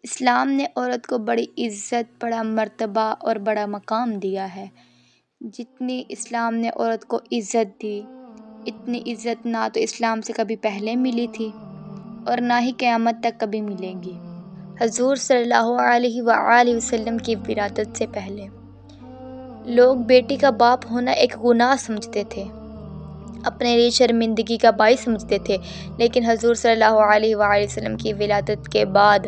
اسلام نے عورت کو بڑی عزت، بڑا مرتبہ اور بڑا مقام دیا ہے۔ جتنی اسلام نے عورت کو عزت دی، اتنی عزت نہ تو اسلام سے کبھی پہلے ملی تھی اور نہ ہی قیامت تک کبھی ملے گی۔ حضور صلی اللہ علیہ وآلہ وسلم کی ولادت سے پہلے لوگ بیٹی کا باپ ہونا ایک گناہ سمجھتے تھے، اپنے لیے شرمندگی کا باعث سمجھتے تھے، لیکن حضور صلی اللہ علیہ وآلہ وسلم کی ولادت کے بعد،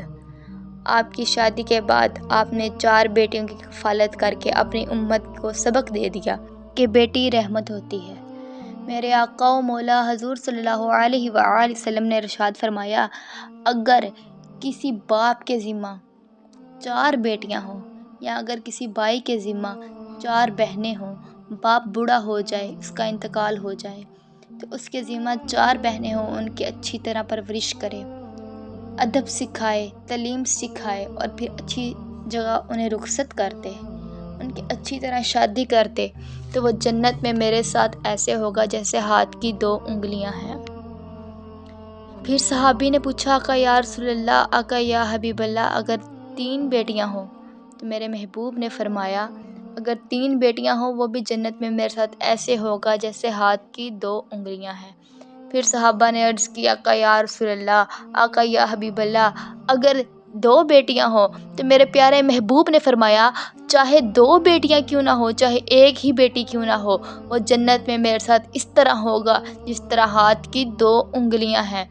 آپ کی شادی کے بعد، آپ نے 4 بیٹیوں کی کفالت کر کے اپنی امت کو سبق دے دیا کہ بیٹی رحمت ہوتی ہے۔ میرے آقا و مولا حضور صلی اللہ علیہ وآلہ وسلم نے ارشاد فرمایا، اگر کسی باپ کے ذمہ 4 بیٹیاں ہوں یا اگر کسی بھائی کے ذمہ 4 بہنیں ہوں، باپ بوڑھا ہو جائے، اس کا انتقال ہو جائے، تو اس کے ذمہ 4 بہنیں ہوں، ان کی اچھی طرح پرورش کرے، ادب سکھائے، تعلیم سکھائے اور پھر اچھی جگہ انہیں رخصت کرتے، ان کی اچھی طرح شادی کرتے، تو وہ جنت میں میرے ساتھ ایسے ہوگا جیسے ہاتھ کی 2 انگلیاں ہیں۔ پھر صحابی نے پوچھا، آقا یا رسول اللہ، آقا یا حبیب اللہ، اگر 3 بیٹیاں ہوں؟ تو میرے محبوب نے فرمایا، اگر 3 بیٹیاں ہوں وہ بھی جنت میں میرے ساتھ ایسے ہوگا جیسے ہاتھ کی 2 انگلیاں ہیں۔ پھر صحابہ نے عرض کی، آقا یا رسول اللہ، آقا یا حبیب اللہ، اگر 2 بیٹیاں ہوں؟ تو میرے پیارے محبوب نے فرمایا، چاہے 2 بیٹیاں کیوں نہ ہو، چاہے ایک ہی بیٹی کیوں نہ ہو، وہ جنت میں میرے ساتھ اس طرح ہوگا جس طرح ہاتھ کی 2 انگلیاں ہیں،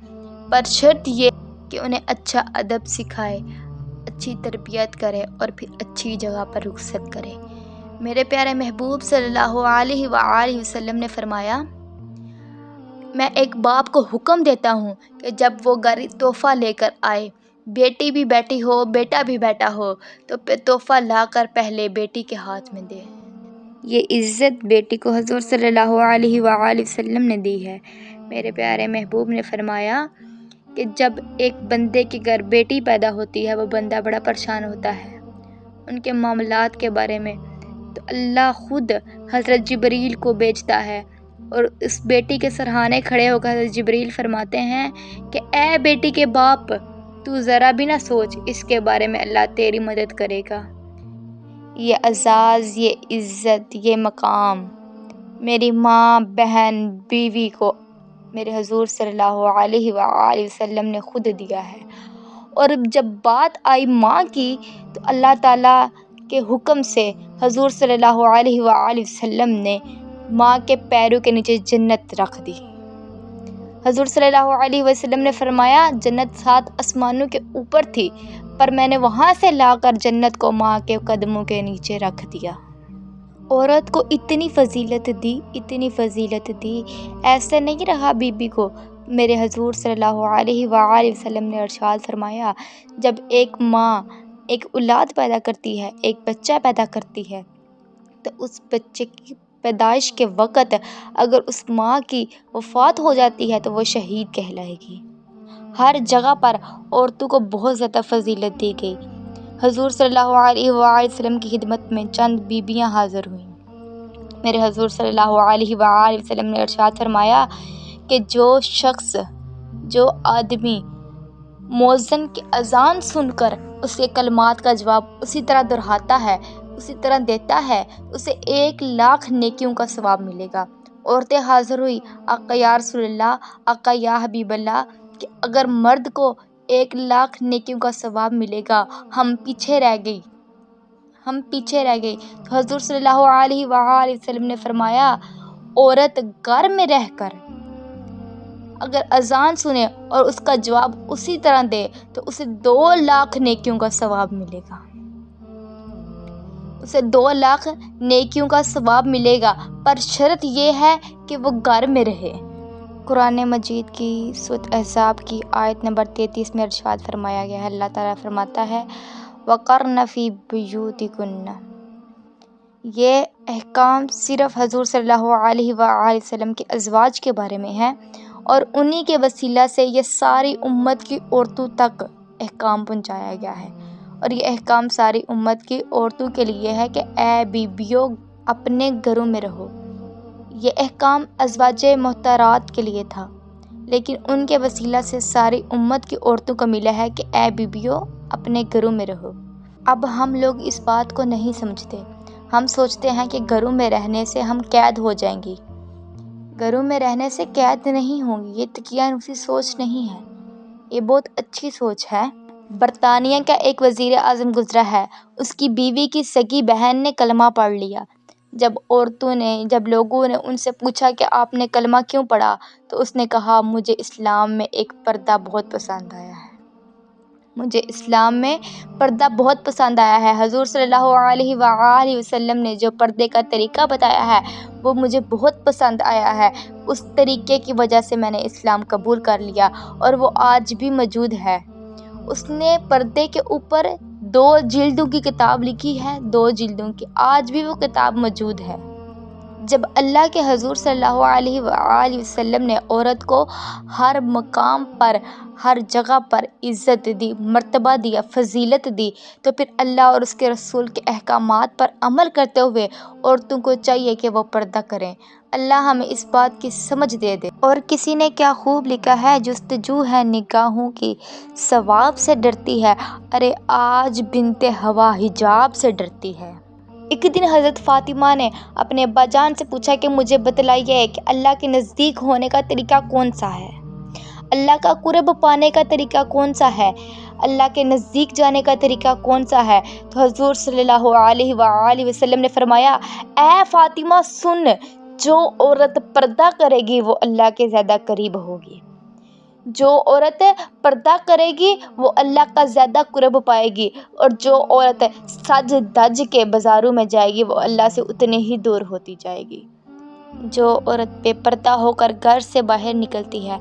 پر شرط یہ کہ انہیں اچھا ادب سکھائے، اچھی تربیت کرے اور پھر اچھی جگہ پر رخصت کرے۔ میرے پیارے محبوب صلی اللہ علیہ وآلہ وسلم نے فرمایا، میں ایک باپ کو حکم دیتا ہوں کہ جب وہ گھر تحفہ لے کر آئے، بیٹی بھی بیٹھی ہو، بیٹا بھی بیٹا ہو، تو تحفہ لا کر پہلے بیٹی کے ہاتھ میں دے۔ یہ عزت بیٹی کو حضور صلی اللہ علیہ وآلہ وسلم نے دی ہے۔ میرے پیارے محبوب نے فرمایا کہ جب ایک بندے کے گھر بیٹی پیدا ہوتی ہے، وہ بندہ بڑا پریشان ہوتا ہے ان کے معاملات کے بارے میں، تو اللہ خود حضرت جبریل کو بھیجتا ہے اور اس بیٹی کے سرہانے کھڑے ہو کر حضرت جبریل فرماتے ہیں کہ اے بیٹی کے باپ، تو ذرا بھی نہ سوچ، اس کے بارے میں اللہ تیری مدد کرے گا۔ یہ اعزاز، یہ عزت، یہ مقام میری ماں، بہن، بیوی کو میرے حضور صلی اللہ علیہ وآلہ وسلم نے خود دیا ہے۔ اور جب بات آئی ماں کی، تو اللہ تعالیٰ کے حکم سے حضور صلی اللہ علیہ وآلہ وسلم نے ماں کے پیروں کے نیچے جنت رکھ دی۔ حضور صلی اللہ علیہ وسلم نے فرمایا، جنت 7 آسمانوں کے اوپر تھی، پر میں نے وہاں سے لا کر جنت کو ماں کے قدموں کے نیچے رکھ دیا۔ عورت کو اتنی فضیلت دی، اتنی فضیلت دی، ایسے نہیں رہا بی بی کو۔ میرے حضور صلی اللہ علیہ وآلہ وسلم نے ارشاد فرمایا، جب ایک ماں ایک اولاد پیدا کرتی ہے، ایک بچہ پیدا کرتی ہے، تو اس بچے کی پیدائش کے وقت اگر اس ماں کی وفات ہو جاتی ہے تو وہ شہید کہلائے گی۔ ہر جگہ پر عورتوں کو بہت زیادہ فضیلت دی گئی۔ حضور صلی اللہ علیہ وآلہ وسلم کی خدمت میں چند بیبیاں حاضر ہوئیں۔ میرے حضور صلی اللہ علیہ وآلہ وسلم نے ارشاد فرمایا کہ جو شخص، جو آدمی مؤذن کی اذان سن کر اس کے کلمات کا جواب اسی طرح دہراتا ہے، اسی طرح دیتا ہے، اسے 1,00,000 نیکیوں کا ثواب ملے گا۔ عورتیں حاضر ہوئی، آقا یا رسول اللہ، آقا یا حبیب اللہ، کہ اگر مرد کو 1,00,000 نیکیوں کا ثواب ملے گا، ہم پیچھے رہ گئی۔ تو حضور صلی اللہ علیہ وآلہ وسلم نے فرمایا، عورت گھر میں رہ کر اگر اذان سنے اور اس کا جواب اسی طرح دے تو اسے 2,00,000 نیکیوں کا ثواب ملے گا، اسے 2,00,000 نیکیوں کا ثواب ملے گا، پر شرط یہ ہے کہ وہ گھر میں رہے۔ قرآن مجید کی سورۃ احزاب کی آیت نمبر 33 میں ارشاد فرمایا گیا ہے، اللہ تعالیٰ فرماتا ہے، وَقَرْنَ فِي بُيُوتِكُنَّ۔ یہ احکام صرف حضور صلی اللہ علیہ وآلہ وسلم کے ازواج کے بارے میں ہے، اور انہی کے وسیلہ سے یہ ساری امت کی عورتوں تک احکام پہنچایا گیا ہے، اور یہ احکام ساری امت کی عورتوں کے لیے ہے کہ اے بیبیوں، اپنے گھروں میں رہو۔ یہ احکام ازواج مطہرات کے لیے تھا، لیکن ان کے وسیلہ سے ساری امت کی عورتوں کو ملا ہے کہ اے بیبیوں، اپنے گھروں میں رہو۔ اب ہم لوگ اس بات کو نہیں سمجھتے۔ ہم سوچتے ہیں کہ گھروں میں رہنے سے ہم قید ہو جائیں گی۔ گھروں میں رہنے سے قید نہیں ہوں گی، یہ تقیانوسی سوچ نہیں ہے، یہ بہت اچھی سوچ ہے۔ برطانیہ کا ایک وزیر اعظم گزرا ہے، اس کی بیوی کی سگی بہن نے کلمہ پڑھ لیا۔ جب لوگوں نے ان سے پوچھا کہ آپ نے کلمہ کیوں پڑھا تو اس نے کہا، مجھے اسلام میں ایک پردہ بہت پسند آیا ہے۔ مجھے اسلام میں پردہ بہت پسند آیا ہے۔ حضور صلی اللہ علیہ وآلہ وسلم نے جو پردے کا طریقہ بتایا ہے وہ مجھے بہت پسند آیا ہے۔ اس طریقے کی وجہ سے میں نے اسلام قبول کر لیا اور وہ آج بھی موجود ہے۔ اس نے پردے کے اوپر 2 جلدوں کی کتاب لکھی ہے، 2 جلدوں کی، آج بھی وہ کتاب موجود ہے۔ جب اللہ کے حضور صلی اللہ علیہ وآلہ وسلم نے عورت کو ہر مقام پر، ہر جگہ پر عزت دی، مرتبہ دیا، فضیلت دی، تو پھر اللہ اور اس کے رسول کے احکامات پر عمل کرتے ہوئے عورتوں کو چاہیے کہ وہ پردہ کریں۔ اللہ ہمیں اس بات کی سمجھ دے۔ اور کسی نے کیا خوب لکھا ہے، جستجو ہے نگاہوں کی ثواب سے ڈرتی ہے، ارے آج بنت ہوا حجاب سے ڈرتی ہے۔ ایک دن حضرت فاطمہ نے اپنے ابا جان سے پوچھا کہ مجھے بتلائیے کہ اللہ کے نزدیک ہونے کا طریقہ کون سا ہے، اللہ کا قرب پانے کا طریقہ کون سا ہے، اللہ کے نزدیک جانے کا طریقہ کون سا ہے؟ تو حضور صلی اللہ علیہ وآلہ وسلم نے فرمایا، اے فاطمہ سن، جو عورت پردہ کرے گی وہ اللہ کے زیادہ قریب ہوگی۔ جو عورت پردہ کرے گی وہ اللہ کا زیادہ قرب پائے گی، اور جو عورت سج دج کے بازاروں میں جائے گی وہ اللہ سے اتنے ہی دور ہوتی جائے گی۔ جو عورت بے پردہ ہو کر گھر سے باہر نکلتی ہے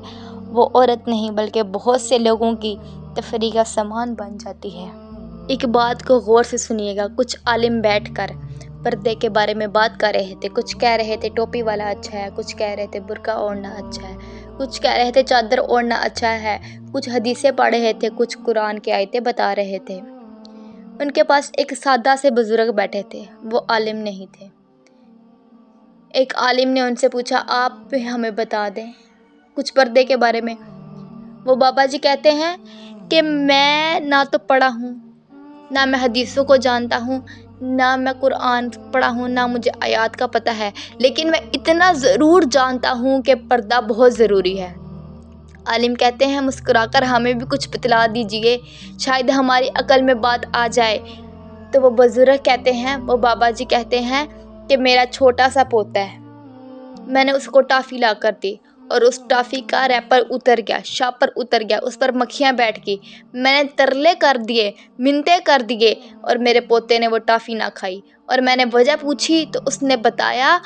وہ عورت نہیں بلکہ بہت سے لوگوں کی تفریح کا سامان بن جاتی ہے۔ ایک بات کو غور سے سنیے گا، کچھ عالم بیٹھ کر پردے کے بارے میں بات کر رہے تھے۔ کچھ کہہ رہے تھے ٹوپی والا اچھا ہے، کچھ کہہ رہے تھے برقع اوڑھنا اچھا ہے، کچھ کہہ رہے تھے چادر اوڑھنا اچھا ہے، کچھ حدیثیں پڑھ رہے تھے، کچھ قرآن کی آیتیں بتا رہے تھے۔ ان کے پاس ایک سادہ سے بزرگ بیٹھے تھے، وہ عالم نہیں تھے۔ ایک عالم نے ان سے پوچھا، آپ ہمیں بتا دیں کچھ پردے کے بارے میں۔ وہ بابا جی کہتے ہیں کہ میں نہ تو پڑھا ہوں، نہ میں حدیثوں کو جانتا ہوں، نہ میں قرآن پڑھا ہوں، نہ مجھے آیات کا پتہ ہے، لیکن میں اتنا ضرور جانتا ہوں کہ پردہ بہت ضروری ہے۔ عالم کہتے ہیں، مسکرا کر ہمیں بھی کچھ بتلا دیجئے، شاید ہماری عقل میں بات آ جائے۔ تو وہ بزرگ کہتے ہیں، وہ بابا جی کہتے ہیں کہ میرا چھوٹا سا پوتا ہے، میں نے اس کو ٹافی لا کر دی اور اس ٹافی کا ریپر اتر گیا، شاپر اتر گیا، اس پر مکھیاں بیٹھ گئی۔ میں نے ترلے کر دیے، منتیں کر دیے، اور میرے پوتے نے وہ ٹافی نہ کھائی، اور میں نے وجہ پوچھی تو اس نے بتایا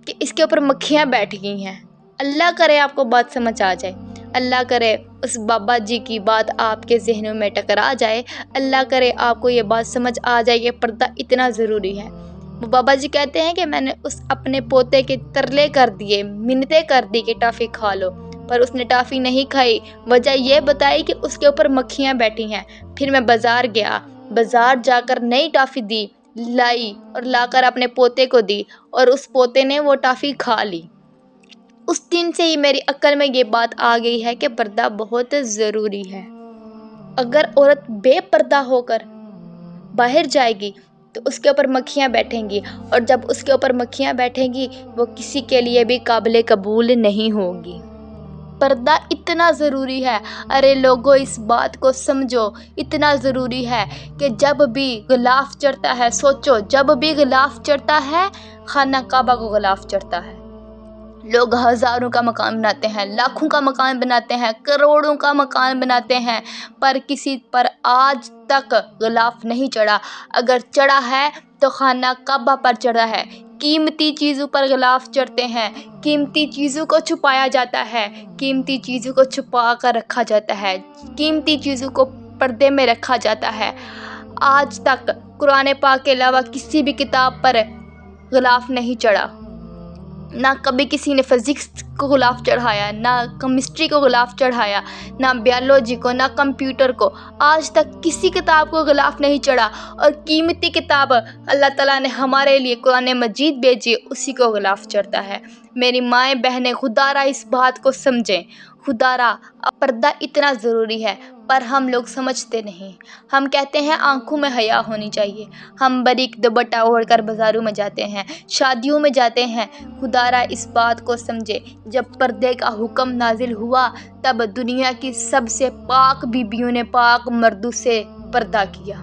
کہ اس کے اوپر مکھیاں بیٹھ گئی ہیں۔ اللہ کرے آپ کو بات سمجھ آ جائے، اللہ کرے اس بابا جی کی بات آپ کے ذہنوں میں ٹکرا جائے، اللہ کرے آپ کو یہ بات سمجھ آ جائے کہ پردہ اتنا ضروری ہے۔ وہ بابا جی کہتے ہیں کہ میں نے اس اپنے پوتے کے ترلے کر دیے، منتیں کر دی کہ ٹافی کھا لو، پر اس نے ٹافی نہیں کھائی۔ وجہ یہ بتائی کہ اس کے اوپر مکھیاں بیٹھی ہیں۔ پھر میں بازار گیا، بازار جا کر نئی ٹافی لائی اور لا کر اپنے پوتے کو دی، اور اس پوتے نے وہ ٹافی کھا لی۔ اس دن سے ہی میری عقل میں یہ بات آ گئی ہے کہ پردہ بہت ضروری ہے۔ اگر عورت بے پردہ ہو کر باہر جائے گی تو اس کے اوپر مکھیاں بیٹھیں گی، اور جب اس کے اوپر مکھیاں بیٹھیں گی وہ کسی کے لیے بھی قابل قبول نہیں ہوگی۔ پردہ اتنا ضروری ہے، ارے لوگوں اس بات کو سمجھو، اتنا ضروری ہے کہ جب بھی غلاف چڑھتا ہے، سوچو جب بھی غلاف چڑھتا ہے، خانہ کعبہ کو غلاف چڑھتا ہے، لوگ ہزاروں کا مکان بناتے ہیں، لاکھوں کا مکان بناتے ہیں، کروڑوں کا مکان بناتے ہیں، پر کسی پر آج تک غلاف نہیں چڑھا۔ اگر چڑھا ہے تو خانہ کعبہ پر چڑھا ہے۔ قیمتی چیزوں پر غلاف چڑھتے ہیں، قیمتی چیزوں کو چھپایا جاتا ہے، قیمتی چیزوں کو چھپا کر رکھا جاتا ہے، قیمتی چیزوں کو پردے میں رکھا جاتا ہے۔ آج تک قرآن پاک کے علاوہ کسی بھی کتاب پر غلاف نہیں چڑھا، نہ کبھی کسی نے فزکس کو غلاف چڑھایا، نہ کیمسٹری کو غلاف چڑھایا، نہ بیولوجی کو، نہ کمپیوٹر کو، آج تک کسی کتاب کو غلاف نہیں چڑھا، اور قیمتی کتاب اللہ تعالیٰ نے ہمارے لیے قرآن مجید بھیجی، اسی کو غلاف چڑھتا ہے۔ میری مائیں بہنیں، خدا را اس بات کو سمجھیں، خدارا پردہ اتنا ضروری ہے پر ہم لوگ سمجھتے نہیں۔ ہم کہتے ہیں آنکھوں میں حیا ہونی چاہیے، ہم باریک دوپٹہ اوڑھ کر بازاروں میں جاتے ہیں، شادیوں میں جاتے ہیں۔ خدارا اس بات کو سمجھے، جب پردے کا حکم نازل ہوا تب دنیا کی سب سے پاک بیبیوں نے پاک مردوں سے پردہ کیا۔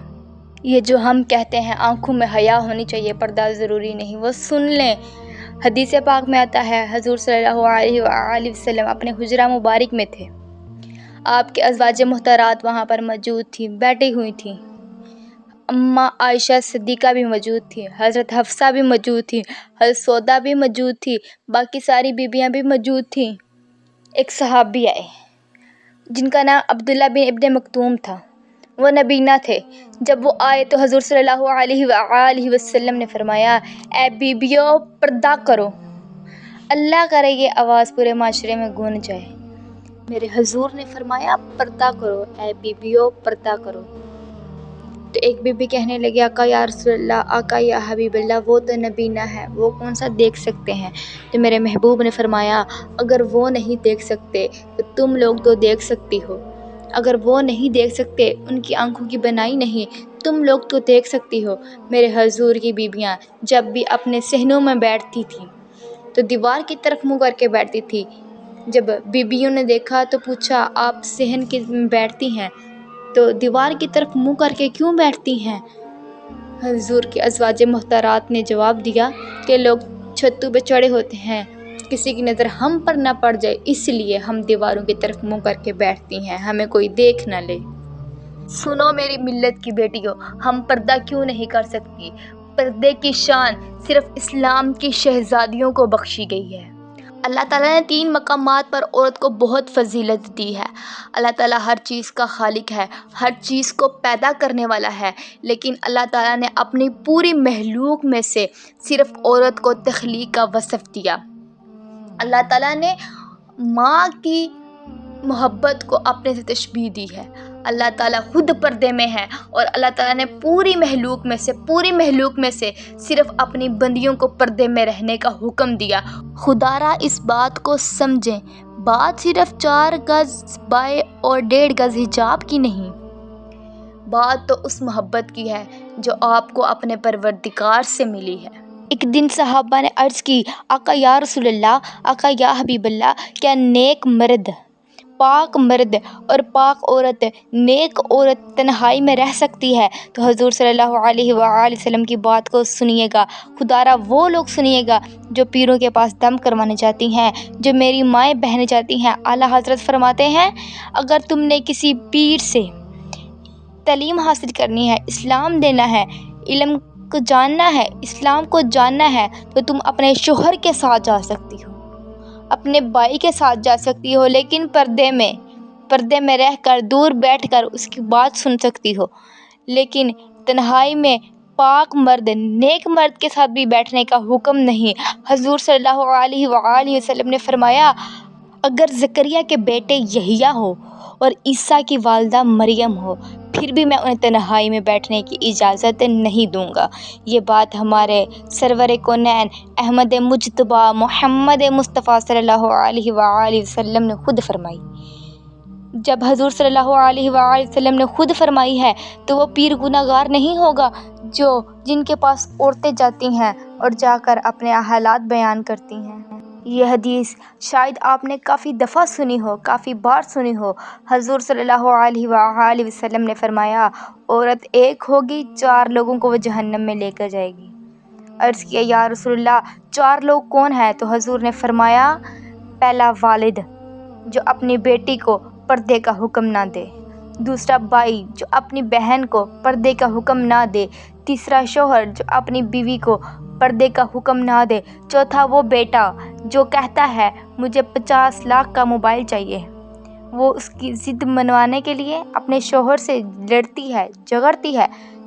یہ جو ہم کہتے ہیں آنکھوں میں حیا ہونی چاہیے، پردہ ضروری نہیں، وہ سن لیں۔ حدیث پاک میں آتا ہے حضور صلی اللہ علیہ وآلہ وسلم اپنے حجرہ مبارک میں تھے، آپ کے ازواج مطہرات وہاں پر موجود تھیں، بیٹھی ہوئی تھیں، اماں عائشہ صدیقہ بھی موجود تھی، حضرت حفصہ بھی موجود تھی، حضرت سودا بھی موجود تھی، باقی ساری بیبیاں بھی موجود تھیں۔ ایک صحابی آئے جن کا نام عبداللہ بن ابن مکتوم تھا، وہ نبینا تھے۔ جب وہ آئے تو حضور صلی اللہ علیہ وآلہ وسلم نے فرمایا، اے بیبیوں پردہ کرو، اللہ کرے یہ آواز پورے معاشرے میں گونج جائے۔ میرے حضور نے فرمایا پردہ کرو، اے بیبیوں پردہ کرو۔ تو ایک بی بی کہنے لگی، آقا یا رسول اللہ، آقا یا حبیب اللہ، وہ تو نبینا ہے، وہ کون سا دیکھ سکتے ہیں؟ تو میرے محبوب نے فرمایا، اگر وہ نہیں دیکھ سکتے تو تم لوگ تو دیکھ سکتی ہو، اگر وہ نہیں دیکھ سکتے، ان کی آنکھوں کی بنائی نہیں، تم لوگ تو دیکھ سکتی ہو۔ میرے حضور کی بیبیاں جب بھی اپنے صحنوں میں بیٹھتی تھیں تو دیوار کی طرف منہ کر کے بیٹھتی تھی۔ جب بیبیوں نے دیکھا تو پوچھا، آپ صحن کی بیٹھتی ہیں تو دیوار کی طرف منہ کر کے کیوں بیٹھتی ہیں؟ حضور کے ازواج محترات نے جواب دیا کہ لوگ چھتوں پہ چڑھے ہوتے ہیں، کسی کی نظر ہم پر نہ پڑ جائے، اس لیے ہم دیواروں کی طرف منہ کر کے بیٹھتی ہیں، ہمیں کوئی دیکھ نہ لے۔ سنو میری ملت کی بیٹیوں، ہم پردہ کیوں نہیں کر سکتی؟ پردے کی شان صرف اسلام کی شہزادیوں کو بخشی گئی ہے۔ اللہ تعالیٰ نے 3 مقامات پر عورت کو بہت فضیلت دی ہے۔ اللہ تعالیٰ ہر چیز کا خالق ہے، ہر چیز کو پیدا کرنے والا ہے، لیکن اللہ تعالیٰ نے اپنی پوری مخلوق میں سے صرف عورت کو تخلیق کا وصف دیا۔ اللہ تعالیٰ نے ماں کی محبت کو اپنے سے تشبیہ دی ہے۔ اللہ تعالیٰ خود پردے میں ہے اور اللہ تعالیٰ نے پوری مخلوق میں سے صرف اپنی بندیوں کو پردے میں رہنے کا حکم دیا۔ خدارا اس بات کو سمجھیں، بات صرف 4 گز بائے اور 1.5 گز حجاب کی نہیں، بات تو اس محبت کی ہے جو آپ کو اپنے پروردگار سے ملی ہے۔ ایک دن صحابہ نے عرض کی، آقا یا رسول اللہ، آقا یا حبیب اللہ، کیا نیک مرد، پاک مرد اور پاک عورت، نیک عورت تنہائی میں رہ سکتی ہے؟ تو حضور صلی اللہ علیہ وآلہ وسلم کی بات کو سنیے گا، خدارا وہ لوگ سنیے گا جو پیروں کے پاس دم کروانے جاتی ہیں، جو میری مائیں بہنیں جاتی ہیں۔ اعلیٰ حضرت فرماتے ہیں، اگر تم نے کسی پیر سے تعلیم حاصل کرنی ہے، اسلام دینا ہے، علم کو جاننا ہے، اسلام کو جاننا ہے، تو تم اپنے شوہر کے ساتھ جا سکتی ہو، اپنے بھائی کے ساتھ جا سکتی ہو، لیکن پردے میں رہ کر دور بیٹھ کر اس کی بات سن سکتی ہو، لیکن تنہائی میں پاک مرد، نیک مرد کے ساتھ بھی بیٹھنے کا حکم نہیں۔ حضور صلی اللہ علیہ وآلہ وسلم نے فرمایا، اگر زکریا کے بیٹے یحییٰ ہو اور عیسیٰ کی والدہ مریم ہو، پھر بھی میں انہیں تنہائی میں بیٹھنے کی اجازت نہیں دوں گا۔ یہ بات ہمارے سرور کونین احمد مجتبیٰ محمد مصطفیٰ صلی اللہ علیہ وآلہ وسلم نے خود فرمائی۔ جب حضور صلی اللہ علیہ وآلہ وسلم نے خود فرمائی ہے تو وہ پیر گناہ گار نہیں ہوگا جن کے پاس عورتیں جاتی ہیں اور جا کر اپنے حالات بیان کرتی ہیں۔ یہ حدیث شاید آپ نے کافی دفعہ سنی ہو، کافی بار سنی ہو۔ حضور صلی اللہ علیہ وآلہ وسلم نے فرمایا، عورت ایک ہوگی، 4 لوگوں کو وہ جہنم میں لے کر جائے گی۔ عرض کیا، یا رسول اللہ 4 لوگ کون ہیں؟ تو حضور نے فرمایا، پہلا والد جو اپنی بیٹی کو پردے کا حکم نہ دے، دوسرا بھائی جو اپنی بہن کو پردے کا حکم نہ دے، تیسرا شوہر جو اپنی بیوی کو پردے کا حکم نہ دے، چوتھا وہ بیٹا جو کہتا ہے مجھے 50 لاکھ کا موبائل چاہیے، وہ اس کی ضد منوانے کے لیے اپنے شوہر سے لڑتی ہے،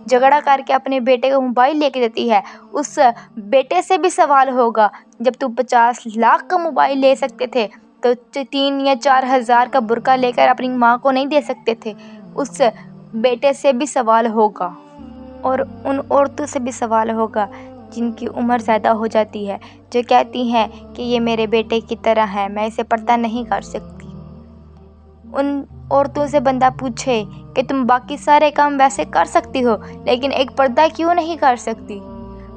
جھگڑا کر کے اپنے بیٹے کو موبائل لے کے دیتی ہے۔ اس بیٹے سے بھی سوال ہوگا، جب تم 50 لاکھ کا موبائل لے سکتے تھے تو 3 یا 4 ہزار کا برقع لے کر اپنی ماں کو نہیں دے سکتے تھے؟ اس بیٹے سے بھی سوال ہوگا، اور ان عورتوں سے بھی سوال ہوگا جن کی عمر زیادہ ہو جاتی ہے، جو کہتی ہیں کہ یہ میرے بیٹے کی طرح ہے، میں اسے پردہ نہیں کر سکتی۔ ان عورتوں سے بندہ پوچھے کہ تم باقی سارے کام ویسے کر سکتی ہو لیکن ایک پردہ کیوں نہیں کر سکتی؟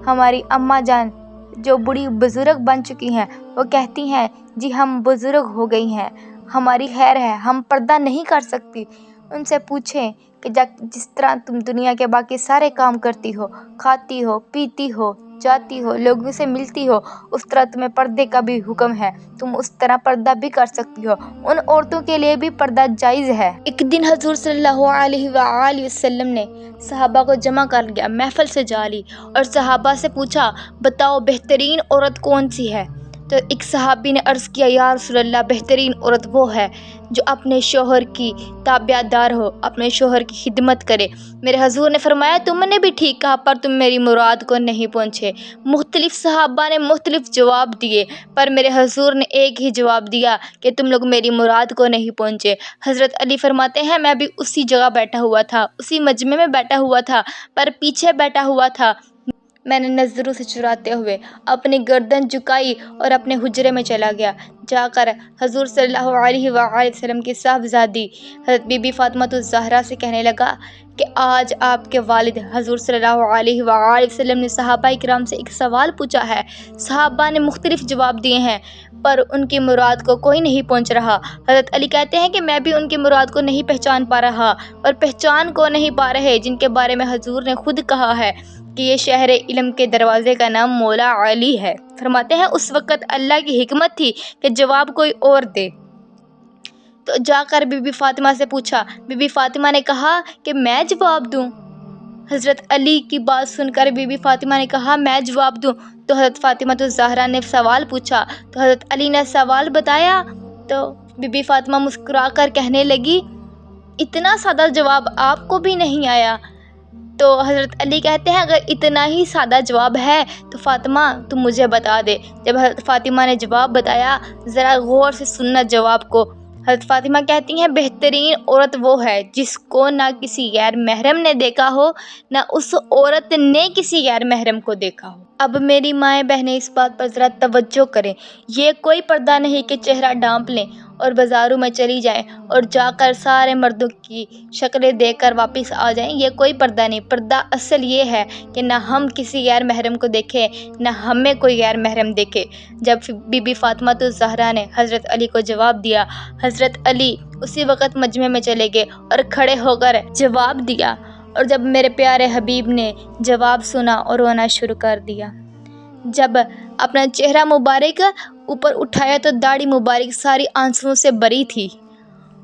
ہماری اماں جان جو بڑی بزرگ بن چکی ہیں وہ کہتی ہیں جی ہم بزرگ ہو گئی ہیں، ہماری خیر ہے، ہم پردہ نہیں کر سکتی۔ ان سے پوچھیں کہ جس طرح تم دنیا کے باقی سارے کام کرتی ہو، کھاتی ہو، پیتی ہو، جاتی ہو، لوگوں سے ملتی ہو، اس طرح تمہیں پردے کا بھی حکم ہے، تم اس طرح پردہ بھی کر سکتی ہو۔ ان عورتوں کے لیے بھی پردہ جائز ہے۔ ایک دن حضور صلی اللہ علیہ وآلہ وسلم نے صحابہ کو جمع کر لیا، محفل سجا لی اور صحابہ سے پوچھا بتاؤ بہترین عورت کون سی ہے؟ تو ایک صحابی نے عرض کیا یا رسول اللہ بہترین عورت وہ ہے جو اپنے شوہر کی تابع دار ہو، اپنے شوہر کی خدمت کرے۔ میرے حضور نے فرمایا تم نے بھی ٹھیک کہا پر تم میری مراد کو نہیں پہنچے۔ مختلف صحابہ نے مختلف جواب دیے پر میرے حضور نے ایک ہی جواب دیا کہ تم لوگ میری مراد کو نہیں پہنچے۔ حضرت علی فرماتے ہیں میں بھی اسی جگہ بیٹھا ہوا تھا، اسی مجمع میں بیٹھا ہوا تھا پر پیچھے بیٹھا ہوا تھا۔ میں نے نظروں سے چراتے ہوئے اپنی گردن جھکائی اور اپنے حجرے میں چلا گیا۔ جا کر حضور صلی اللہ علیہ وآلہ وسلم کی صاحبزادی حضرت بی بی فاطمہ الزہرا سے کہنے لگا کہ آج آپ کے والد حضور صلی اللہ علیہ وآلہ وسلم نے صحابہ کرام سے ایک سوال پوچھا ہے، صحابہ نے مختلف جواب دیے ہیں پر ان کی مراد کو کوئی نہیں پہنچ رہا۔ حضرت علی کہتے ہیں کہ میں بھی ان کی مراد کو نہیں پہچان پا رہا اور پہچان کو نہیں پا رہے جن کے بارے میں حضور نے خود کہا ہے کہ یہ شہر علم کے دروازے کا نام مولا علی ہے۔ فرماتے ہیں اس وقت اللہ کی حکمت تھی کہ جواب کوئی اور دے، تو جا کر بی بی فاطمہ سے پوچھا۔ بی بی فاطمہ نے کہا کہ میں جواب دوں؟ حضرت علی کی بات سن کر بی بی فاطمہ نے کہا میں جواب دوں؟ تو حضرت فاطمہ الزہرا نے سوال پوچھا تو حضرت علی نے سوال بتایا تو بی بی فاطمہ مسکرا کر کہنے لگی اتنا سادہ جواب آپ کو بھی نہیں آیا؟ تو حضرت علی کہتے ہیں اگر اتنا ہی سادہ جواب ہے تو فاطمہ تم مجھے بتا دے۔ جب حضرت فاطمہ نے جواب بتایا، ذرا غور سے سننا جواب کو۔ حضرت فاطمہ کہتی ہیں بہترین عورت وہ ہے جس کو نہ کسی غیر محرم نے دیکھا ہو نہ اس عورت نے کسی غیر محرم کو دیکھا ہو۔ اب میری مائیں بہنیں اس بات پر ذرا توجہ کریں، یہ کوئی پردہ نہیں کہ چہرہ ڈھانپ لیں اور بازاروں میں چلی جائیں اور جا کر سارے مردوں کی شکلیں دیکھ کر واپس آ جائیں، یہ کوئی پردہ نہیں۔ پردہ اصل یہ ہے کہ نہ ہم کسی غیر محرم کو دیکھیں نہ ہمیں کوئی غیر محرم دیکھے۔ جب بی بی فاطمہ الزہرا نے حضرت علی کو جواب دیا، حضرت علی اسی وقت مجمع میں چلے گئے اور کھڑے ہو کر جواب دیا، اور جب میرے پیارے حبیب نے جواب سنا اور رونا شروع کر دیا۔ جب اپنا چہرہ مبارک اوپر اٹھایا تو داڑھی مبارک ساری آنسوؤں سے بری تھی،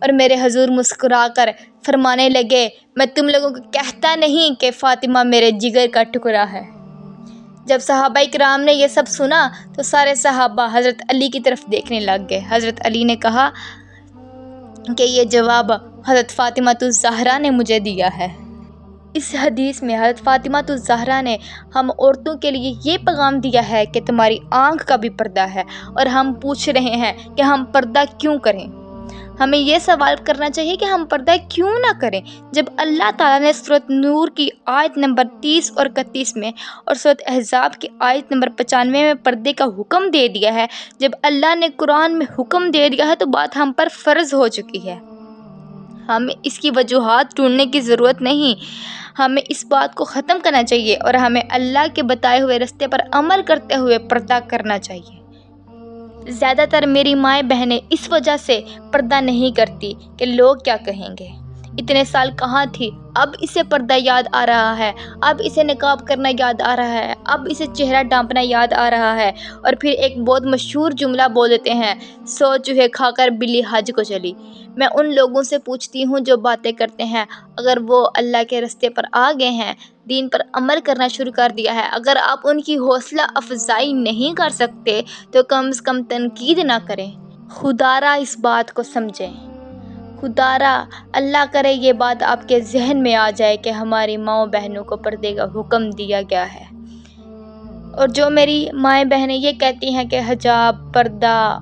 اور میرے حضور مسکرا کر فرمانے لگے میں تم لوگوں کو کہتا نہیں کہ فاطمہ میرے جگر کا ٹکڑا ہے۔ جب صحابہ کرام نے یہ سب سنا تو سارے صحابہ حضرت علی کی طرف دیکھنے لگ گئے۔ حضرت علی نے کہا کہ یہ جواب حضرت فاطمہ الزہرا نے مجھے دیا ہے۔ اس حدیث میں حضرت فاطمہ الزہرا نے ہم عورتوں کے لیے یہ پیغام دیا ہے کہ تمہاری آنکھ کا بھی پردہ ہے، اور ہم پوچھ رہے ہیں کہ ہم پردہ کیوں کریں؟ ہمیں یہ سوال کرنا چاہیے کہ ہم پردہ کیوں نہ کریں، جب اللہ تعالیٰ نے سورۃ نور کی آیت نمبر 30 اور 31 میں اور سورۃ احزاب کی آیت نمبر 95 میں پردے کا حکم دے دیا ہے۔ جب اللہ نے قرآن میں حکم دے دیا ہے تو بات ہم پر فرض ہو چکی ہے، ہمیں اس کی وجوہات ڈھونڈنے کی ضرورت نہیں۔ ہمیں اس بات کو ختم کرنا چاہیے اور ہمیں اللہ کے بتائے ہوئے راستے پر عمل کرتے ہوئے پردہ کرنا چاہیے۔ زیادہ تر میری مائیں بہنیں اس وجہ سے پردہ نہیں کرتی کہ لوگ کیا کہیں گے۔ اتنے سال کہاں تھی، اب اسے پردہ یاد آ رہا ہے، اب اسے نقاب کرنا یاد آ رہا ہے، اب اسے چہرہ ڈھانپنا یاد آ رہا ہے، اور پھر ایک بہت مشہور جملہ بول دیتے ہیں 100 چوہے کھا کر بلی حج کو چلی۔ میں ان لوگوں سے پوچھتی ہوں جو باتیں کرتے ہیں، اگر وہ اللہ کے راستے پر آ گئے ہیں، دین پر عمل کرنا شروع کر دیا ہے، اگر آپ ان کی حوصلہ افزائی نہیں کر سکتے تو کم سے کم تنقید نہ کریں۔ خدا را اس بات کو سمجھیں، خدا را اللہ کرے یہ بات آپ کے ذہن میں آ جائے کہ ہماری ماؤں بہنوں کو پردے کا حکم دیا گیا ہے۔ اور جو میری مائیں بہنیں یہ کہتی ہیں کہ حجاب، پردہ،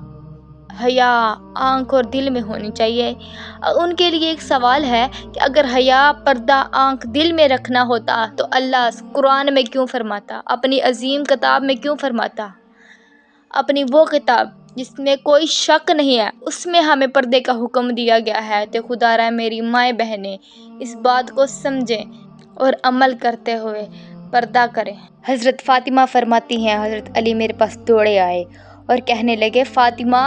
حیا آنکھ اور دل میں ہونی چاہیے، ان کے لیے ایک سوال ہے کہ اگر حیا، پردہ آنکھ دل میں رکھنا ہوتا تو اللہ قرآن میں کیوں فرماتا، اپنی عظیم کتاب میں کیوں فرماتا، اپنی وہ کتاب جس میں کوئی شک نہیں ہے اس میں ہمیں پردے کا حکم دیا گیا ہے، تو خدا را میری مائیں بہنیں اس بات کو سمجھیں اور عمل کرتے ہوئے پردہ کریں۔ حضرت فاطمہ فرماتی ہیں حضرت علی میرے پاس دوڑے آئے اور کہنے لگے فاطمہ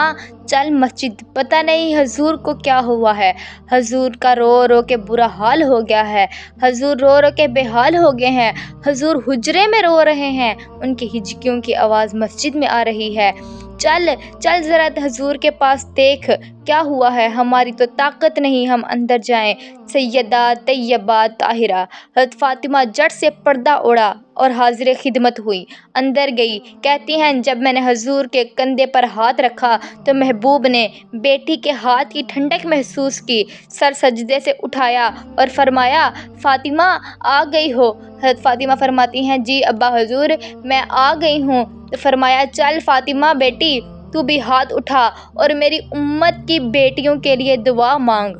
چل مسجد، پتہ نہیں حضور کو کیا ہوا ہے، حضور کا رو رو کے برا حال ہو گیا ہے، حضور رو رو کے بے حال ہو گئے ہیں، حضور حجرے میں رو رہے ہیں، ان کی ہجکیوں کی آواز مسجد میں آ رہی ہے، چل چل ذرا حضور کے پاس دیکھ کیا ہوا ہے، ہماری تو طاقت نہیں ہم اندر جائیں۔ سیدہ طیبہ طاہرہ حضرت فاطمہ جٹ سے پردہ اوڑھا اور حاضر خدمت ہوئی، اندر گئی۔ کہتی ہیں جب میں نے حضور کے کندھے پر ہاتھ رکھا تو محبوب نے بیٹی کے ہاتھ کی ٹھنڈک محسوس کی، سر سجدے سے اٹھایا اور فرمایا فاطمہ آ گئی ہو؟ حضرت فاطمہ فرماتی ہیں جی ابا حضور میں آ گئی ہوں۔ تو فرمایا چل فاطمہ بیٹی تو بھی ہاتھ اٹھا اور میری امت کی بیٹیوں کے لیے دعا مانگ،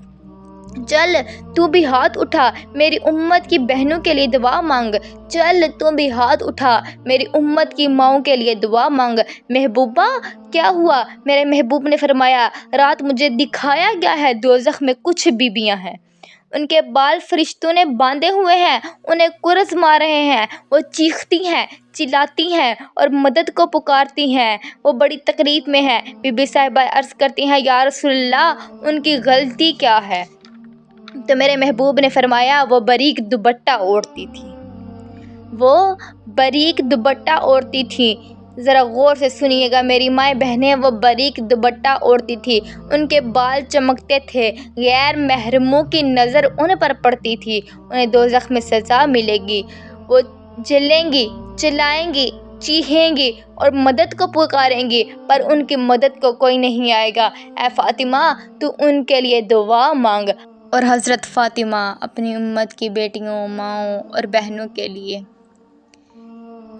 چل تو بھی ہاتھ اٹھا میری امت کی بہنوں کے لیے دعا مانگ، چل تو بھی ہاتھ اٹھا میری امت کی ماؤں کے لیے دعا مانگ۔ محبوبہ کیا ہوا؟ میرے محبوب نے فرمایا رات مجھے دکھایا گیا ہے دوزخ میں کچھ بیویاں ہیں، ان کے بال فرشتوں نے باندھے ہوئے ہیں، انہیں کرز مار رہے ہیں، وہ چیختی ہیں چلاتی ہیں اور مدد کو پکارتی ہیں، وہ بڑی تکلیف میں ہیں۔ بی بی صاحبہ عرض کرتی ہیں یا رسول اللہ ان کی غلطی کیا ہے؟ تو میرے محبوب نے فرمایا وہ باریک دوپٹہ اوڑھتی تھی، وہ باریک دوپٹہ اوڑھتی تھی۔ ذرا غور سے سنیے گا میری مائیں بہنیں، وہ باریک دوپٹہ اوڑھتی تھی، ان کے بال چمکتے تھے، غیر محرموں کی نظر ان پر پڑتی تھی، انہیں دوزخ میں سزا ملے گی، وہ جلیں گی چلائیں گی چیخیں گی اور مدد کو پکاریں گی پر ان کی مدد کو کوئی نہیں آئے گا، اے فاطمہ تو ان کے لیے دعا مانگ۔ اور حضرت فاطمہ اپنی امت کی بیٹیوں ماؤں اور بہنوں کے لیے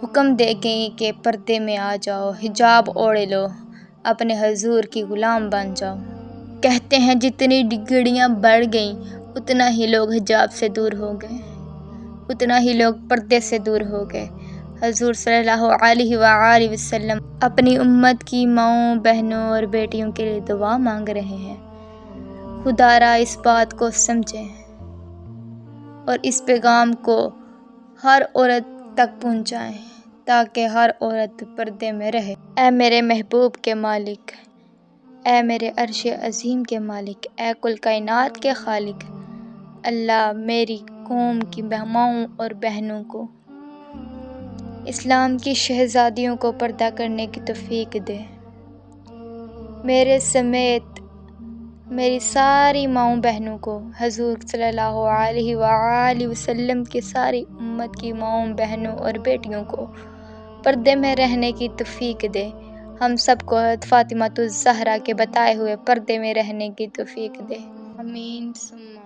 حکم دے گئی کہ پردے میں آ جاؤ، حجاب اوڑھ لو، اپنے حضور کی غلام بن جاؤ۔ کہتے ہیں جتنی ڈگریاں بڑھ گئیں اتنا ہی لوگ حجاب سے دور ہو گئے، اتنا ہی لوگ پردے سے دور ہو گئے۔ حضور صلی اللہ علیہ وآلہ وسلم اپنی امت کی ماؤں بہنوں اور بیٹیوں کے لیے دعا مانگ رہے ہیں۔ خدا را اس بات کو سمجھیں اور اس پیغام کو ہر عورت تک پہنچائیں تاکہ ہر عورت پردے میں رہے۔ اے میرے محبوب کے مالک، اے میرے عرش عظیم کے مالک، اے کل کائنات کے خالق، اللہ میری قوم کی ماؤں اور بہنوں کو، اسلام کی شہزادیوں کو پردہ کرنے کی توفیق دے، میرے سمیت میری ساری ماؤں بہنوں کو، حضور صلی اللہ علیہ وآلہ وسلم کی ساری امت کی ماؤں بہنوں اور بیٹیوں کو پردے میں رہنے کی توفیق دے، ہم سب کو حضرت فاطمہ الزہرا کے بتائے ہوئے پردے میں رہنے کی توفیق دے، آمین ثم